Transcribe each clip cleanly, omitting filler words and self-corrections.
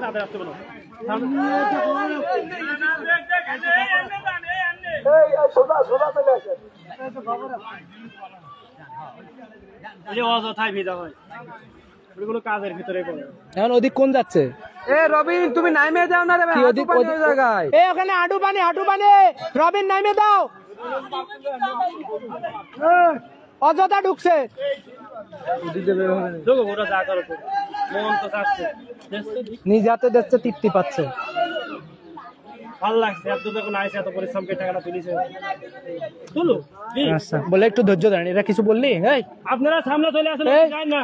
তাদের আসতে বলো অযথায় ভিজা হয় ওগুলো কাজের ভিতরে করে। এখন ওদিক কোন যাচ্ছে? রবিন তুমি নাইমে যাও না রে ভাই, ওদিক জায়গায় ওখানে হাঁটু পানি রবিন নাইমে দাও, অযথা ঢুকছে। নিজ হাতে দেখছে, তৃপ্তি পাচ্ছে, ভালো লাগছে। এত যখন আইসে এত পরিশ্রম করে টাকাটা তুলিছে তুলো। আচ্ছা বলে একটু ধৈর্য ধরেন। এরা কিছু বললি? আপনারা সামনে চলে আসেন, যাই না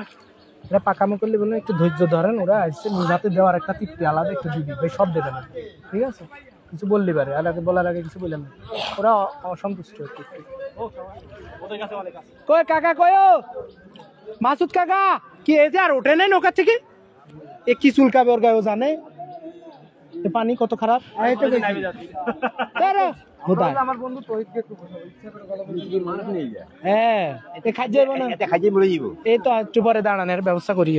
এরা পাকামো করলে বলে একটু ধৈর্য ধরেন। ওরা আসছে নিজ হাতে দেওয়ার একটা তৃপ্তি আলাদা, একটু দিবি ভাই, সব দেবে না, ঠিক আছে? কিছু বললি পারে, আর আগে বলার আগে কিছু বললেন না, ওরা অসন্তুষ্ট। ওদের কাছে অনেক আছে। কই কাকা, কয় মাসুদ কাকা কি এই যে আর ওঠে নাই নৌকা থেকে? এ কি চুলকাবে ওর গায়ে, ও জানে পানি কত খারাপ। আমার বন্ধু তহিদকে একটু হ্যাঁ এই তো একটু পরে দাঁড়ানোর ব্যবস্থা করি।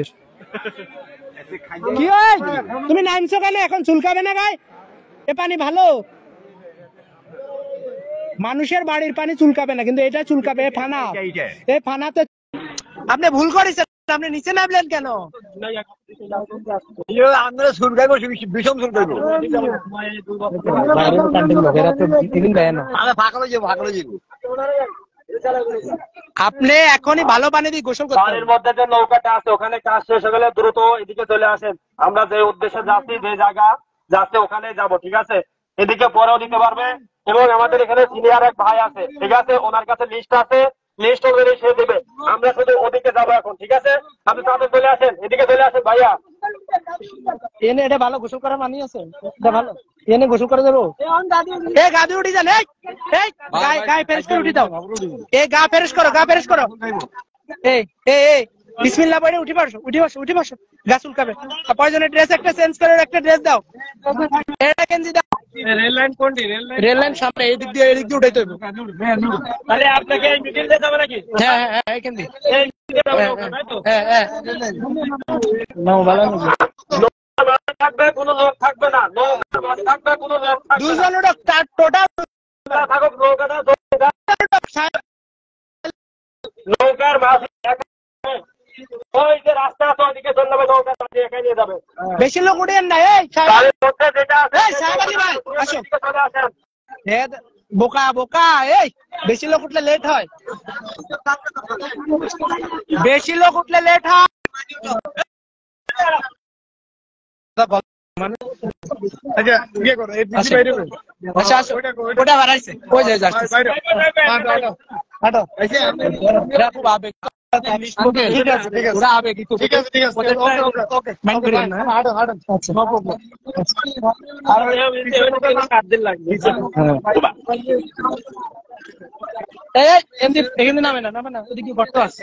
কি হয় তুমি নামছো কেন? এখন চুলকাবে না গায়ে? এ পানি ভালো, মানুষের বাড়ির পানি চুলকাবে না, কিন্তু এটা চুলকাবে। ফানা, এই ফানাতে আপনি ভুল করেছেন, আপনি নিচে নামলেন কেন? আমরা চুলকাইব, বিষম চুলকাইব, আপনি এখনই ভালো পানি দিয়ে গোসল করতে। বাড়ির মধ্যে যে নৌকাটা আছে ওখানে কাজ শেষ হয়ে গেলে দ্রুত এদিকে চলে আসেন। আমরা যে উদ্দেশ্যে যাচ্ছি, যে জায়গা যাচ্ছে ওখানে যাব, ঠিক আছে? এদিকে পরেও দিতে পারবে। এবং আমাদের এখানে সিনিয়র এক ভাই আছে, ঠিক আছে? ওনার কাছে লিস্ট আছে, লিস্ট অনুযায়ী সে দেবে। আমরা শুধু ওদিকে যাবো এখন, ঠিক আছে? আপনি তাদের চলে আসেন, এদিকে চলে আসেন ভাইয়া। এনে এটা ভালো গোসল করা পানি আছে, এটা ভালো। এনে গোসল করে দেবো। গাদি উঠি যান, গায়ে ফ্রেশ করে উঠি দাও। গা ফ্রেশ করো, গা ফ্রেশ করো। বিসমিল্লাহ পড়ে উঠি বসো। গা চুলকাবে। প্রয়োজনে ড্রেস একটা চেঞ্জ করে একটা ড্রেস দাও। এটা কেঞ্জি দাও। রেল লাইন কোনটি? রেল লাইন সামনে, এদিক দিয়ে উঠাইতে হবে। তাহলে আপনাকে এই মিডিল দিয়ে যাবে নাকি? হ্যাঁ, এখান দিয়ে। থাকবে, কোনো লোক থাকবে না, থাকবে কোনো লোক থাকবে। দুইজন টোটাল থাকুক নৌকাটা, নৌকার মাঝে ওই যে রাস্তা আছে ওদিকে চলে যাবে, নৌকা এখানে নিয়ে যাবে। বেশি লোক উঠেন না। যেটা আছে চলে আসেন। বোকা বেশি লোক উঠলে লেট হয়, বেশি লোক উঠলে লেট হয়। এখানে নামে না, ওদিকে গর্ত আছে।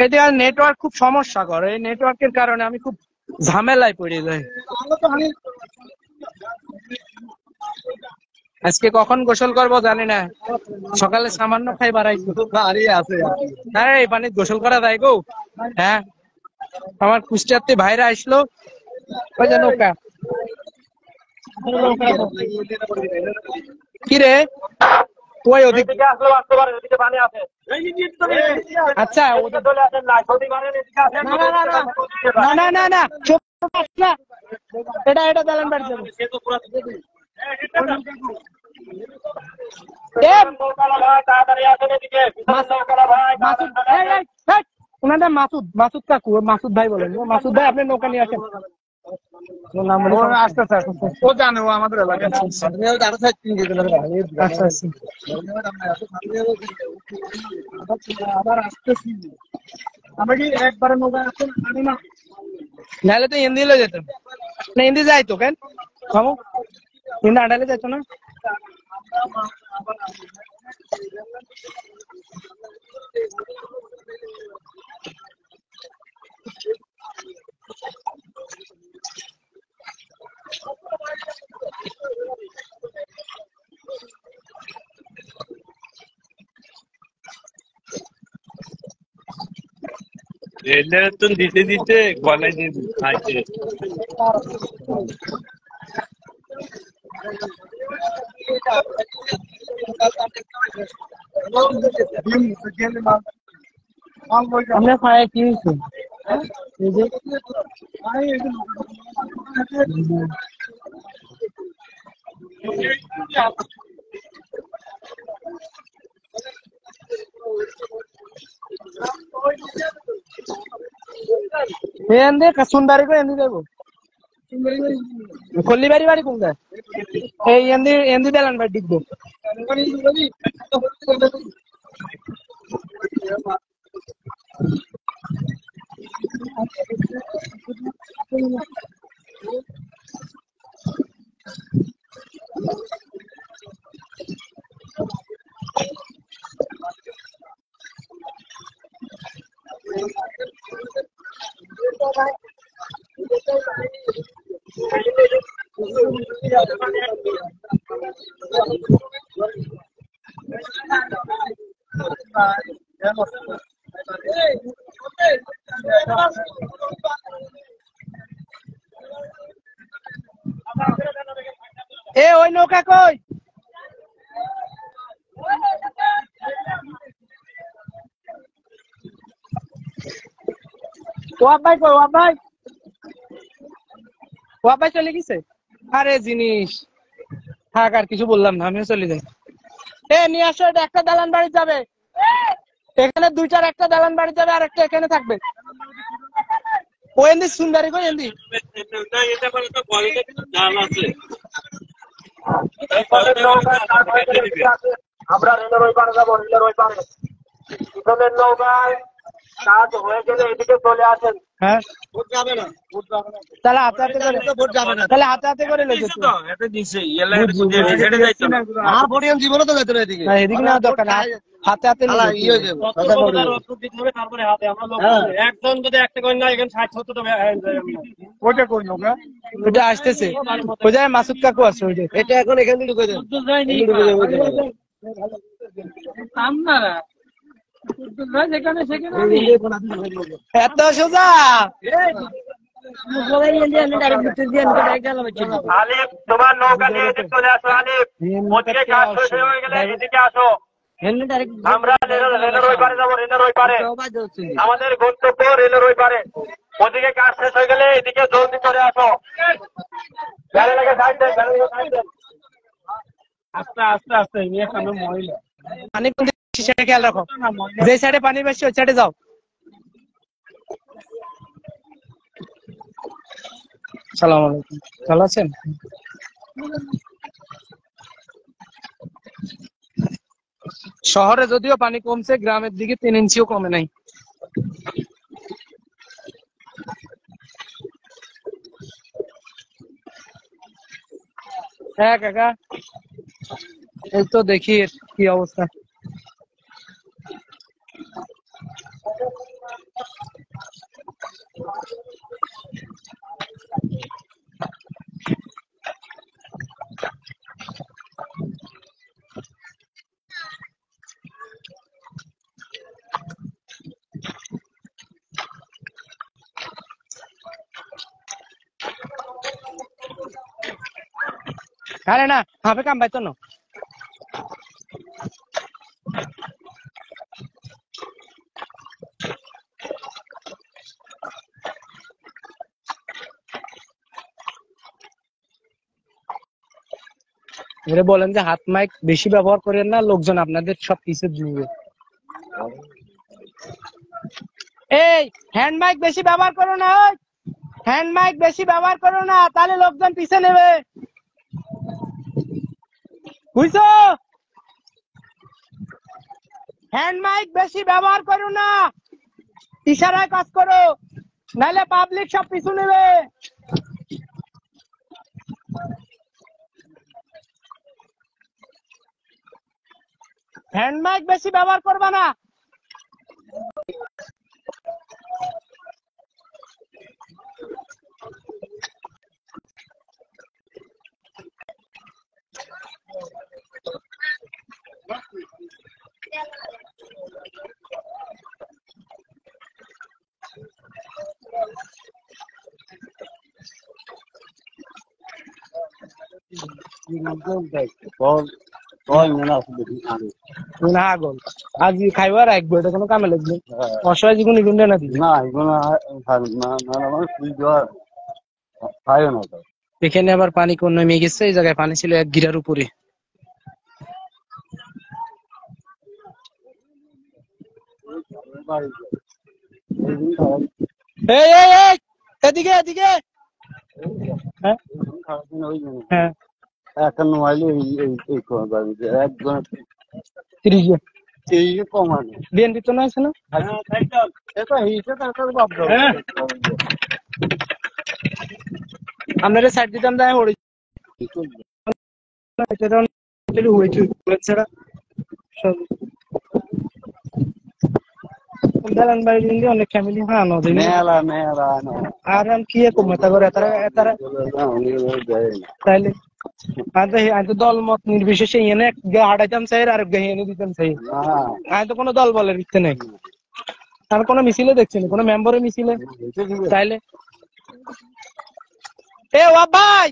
এদিকে নেটওয়ার্ক খুব সমস্যা করে, এই নেটওয়ার্কের কারণে আমি খুব ঝামেলায় পড়ে যাই। আজকে কখন গোসল করবো জানি না, সকালে সামান্য খাই বাড়াইছি। এই পানি গোসল করা যায় গো? হ্যাঁ, আমার কুষ্টিয়াতে ভাইরা আসলো, ওই যে নৌকা। কি রে ওই ওদিকে আসলে আসতে পারে, ওদিকে পানি আছে। আচ্ছা চলে আসেন না, সৌদি মারেন এদিকে আসেন। না এটা দালান বাড়ি যাবে। ওনাদের মাসুদ কাকু, মাসুদ ভাই বলেন। মাসুদ ভাই আপনি নৌকা নিয়ে আসেন। ও জানে, ও আমাদের এলাকায়। আবার আসতেছি আমরা কি একবারে নৌকা আসেন না? নাহলে তো হিন্দি লয়ে যেতাম না, হিন্দি যাইতো কেন মামু, হিন্দি আডালে যাইতো না। এদের তো দিতে দিতে গলায় দিয়ে খাইছে। আমরা পায়ে কি হয়েছে এই যে এন্দে কাসুনবাড়ি কো এন্দি যাবো কল্লিবাড়ি বাড়ি কোনটা এই এন্দি দালান বাড়ি ডিগবো এ ওই নৌকা কই ওয়াব ভাই কই ওয়াব ভাই চলে গেছে আরে জিনিস থাক আর কিছু বললাম না আমিও চলে যাই এ নিয়ে আসো এটা একটা দালান বাড়ি যাবে এখানে দুইটার একটা দালান বাড়ি যাবে আর একটা এখানে থাকবে ও এন্দি সুন্দরী কই এন্দি এটা বলে তো বলিতে জাল আছে। আমরা রেলের ওই পারে যাবো, রেলের ওই পারে পিছনের নৌকায় কাজ হয়ে গেলে এদিকে চলে আসেন। হ্যাঁ ভোট যাবে না তাহলে হাতে হাতে করে ভোট যাবে না তাহলে হাতে হাতে করে লেগে তো এটা দিছে এলা এটা বুঝে ছেড়ে যাইতো না। আর ভোট এম জীবনে তো যেতে না এদিকে এদিকে না দরকার না হাতে হাতে আলা ই হয়ে যাবে কথা বলবে তারপরে হাতে আমরা লোক হ্যাঁ। একজন যদি একটা করে না এখানে 60-70 ওইটা কই নৌকা ওইটা আসতেছে ওই জায়গায় মাসুদ কাকু আছে ওই যে এটা এখন এখান থেকে ঢুকে দেন এত সোজা আলিফ তোমার নৌকা নিয়ে এদিকে চলে আসো। আলিফ ওদিকে কাজ শেষ হয়ে গেলে এদিকে আসো। আমরা রেলের ওই পারে যাবো, রেলের ওই পারে আমাদের গন্তব্য রেলের ওই পারে। ওদিকে কাজ শেষ হয়ে গেলে এদিকে জলদি চলে আসো। গাড়ি লাগে সাইড দেন, গাড়ি লাগে সাইড দেন। আস্তে আস্তে আস্তে নিয়ে সামনে মহিলা পানি কোন দিকে সেটা খেয়াল রাখো যে সাইডে পানি বেশি ওই সাইডে যাও সালাম আলাইকুম ভালো আছেন শহরে যদিও পানি কমছে গ্রামের দিকে 3 ইঞ্চিও কমে নাই হ্যাঁ কাকা এই তো দেখি কি অবস্থা আরে না হাফে কাম পাইতো না এরা বলেন যে হাত মাইক বেশি ব্যবহার করেন না লোকজন আপনাদের সব পিছে দিবে এই হ্যান্ড মাইক বেশি ব্যবহার করো না হ্যান্ড মাইক বেশি ব্যবহার করো না তাহলে লোকজন পিছে নেবে বুঝছো হ্যান্ড মাইক বেশি ব্যবহার করো না ইশারায় কাজ করো নাহলে পাবলিক সব পিছু নেবে হ্যান্ড মাইক বেশি ব্যবহার করবা না না আগল আজ খাইবার রাখবো, এটা কোনো কামে লাগবে? অসহায় জীবন ইগুন না দিবি না এগুলো খাইও না তো। এখানে আবার পানি কোন নেমে গেছে, এই জায়গায় পানি ছিল 1 গিরার উপরে। এই এই এই এদিকে এদিকে। হ্যাঁ হ্যাঁ একটা মোবাইলে একজন 30 এই কমানো বিএনপি তো নয় না। এটা হিসেবে ভাবতে আপনারা সাইড দিতাম যায় হড়ি হয়েছে ছাড়া সব দালান বাড়ি দিলে অনেক ফ্যামিলি হ্যাঁ নদী মেলা মেলা আর আমি কি কমতা করে তারা তাইলে আমি তো দল মত নির্বিশেষে এনে হাঁটাইতাম চাই আর এনে দিতাম চাই। আমি তো কোনো দল বলের ভিত্তি নেই, আর কোনো মিছিলে দেখছি না, কোনো মেম্বারের মিছিলে। তাইলে এ ওয়াব ভাই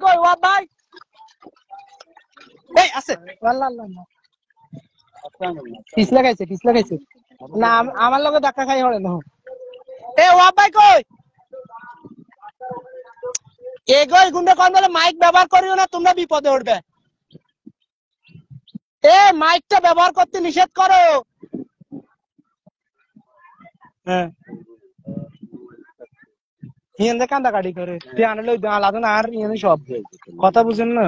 কই ওয়াব ভাই এই আছে আল্লাহ আল্লাহ কিস লাগাইছে না আমার লগে ধাক্কা খাই হরে না। এ ওয়াব ভাই কই এগোই গুন্ডে কোন বলে মাইক ব্যবহার করিও না, তোমরা বিপদে উঠবে। এ মাইকটা ব্যবহার করতে নিষেধ করো। হ্যাঁ হিন্দে কান্দাকাটি করে তুই আনলে আলাদা না, আর ইয়ে সব কথা বুঝেন না।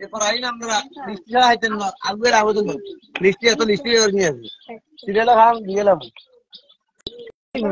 এরপর আইন আমরা লিস্টি ছাড়া আইতেন না, আগুয়ের আবেদন লিস্টি এত লিস্টি নিয়ে আসবে সিরিয়াল খাম দিয়ে গেলাম।